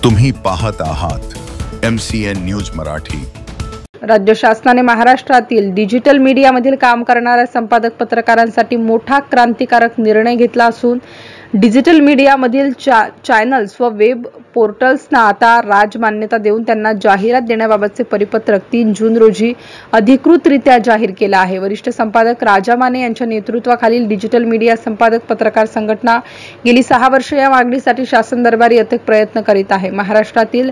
तुम्ही पाहत आहात MCN न्यूज मराठी। राज्य शासनाने महाराष्ट्रातील डिजिटल मीडियामधील काम करणाऱ्या संपादक पत्रकारांसाठी मोठा क्रांतिकारक निर्णय घेतला असून डिजिटल मीडियामधील चॅनल्स व वेब पोर्टल्सना आता राजमान्यता देऊन त्यांना जाहिरात देण्याबाबतचे परिपत्रक 3 जून रोजी अधिकृतरित्या जाहीर केला आहे। वरिष्ठ संपादक राजा माने यांच्या नेतृत्वाखालील डिजिटल मीडिया संपादक पत्रकार संघटना गेली 6 वर्षे या मागणीसाठी शासन दरबारी अथक प्रयत्न करीत आहे। महाराष्ट्रातील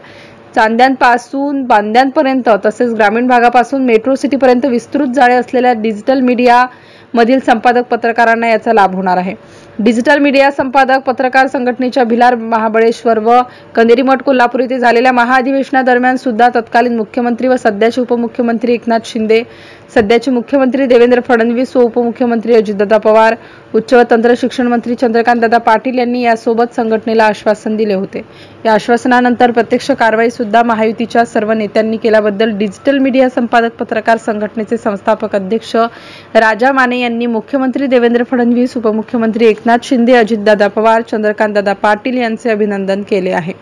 चांद्यांपासून बांद्यांपर्यंत तसेच ग्रामीण भागापासून मेट्रो सिटीपर्यंत विस्तृत जाळे असलेल्या डिजिटल मीडिया मधील संपादक पत्रकारांना याचा लाभ होणार आहे। डिजिटल मीडिया संपादक पत्रकार संघटनेच्या भिलार, महाबळेश्वर व कंदेरीमठ, कोल्हापूर येथे झालेल्या महाअधिवेशनादरम्यान सुद्धा तत्कालीन मुख्यमंत्री व सध्याचे उपमुख्यमंत्री एकनाथ शिंदे, सध्याचे मुख्यमंत्री देवेंद्र फडणवीस व उपमुख्यमंत्री अजितदादा पवार, उच्च व तंत्र शिक्षण मंत्री चंद्रकांतदादा पाटील यांनी यासोबत संघटनेला आश्वासन दिले होते। या आश्वासनानंतर प्रत्यक्ष कारवाई सुद्धा महायुतीच्या सर्व नेत्यांनी केल्याबद्दल डिजिटल मीडिया संपादक पत्रकार संघटनेचे संस्थापक अध्यक्ष राजा माने यांनी मुख्यमंत्री देवेंद्र फडणवीस, उपमुख्यमंत्री एकनाथ शिंदे, अजितदादा पवार, चंद्रकांतदादा पाटील यांचे अभिनंदन केले आहे।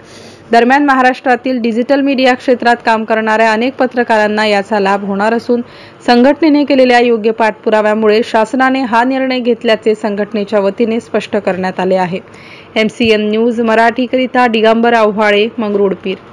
दरम्यान महाराष्ट्रातील डिजिटल मीडिया क्षेत्रात काम करणाऱ्या अनेक पत्रकारांना याचा लाभ होणार असून संघटनेने केलेल्या योग्य पाठपुराव्यामुळे शासनाने हा निर्णय घेतल्याचे संघटनेच्या वतीने स्पष्ट करण्यात आले आहे। MCN न्यूज मराठीकरिता दिगंबर आव्हाळे, मंगरुळपीर।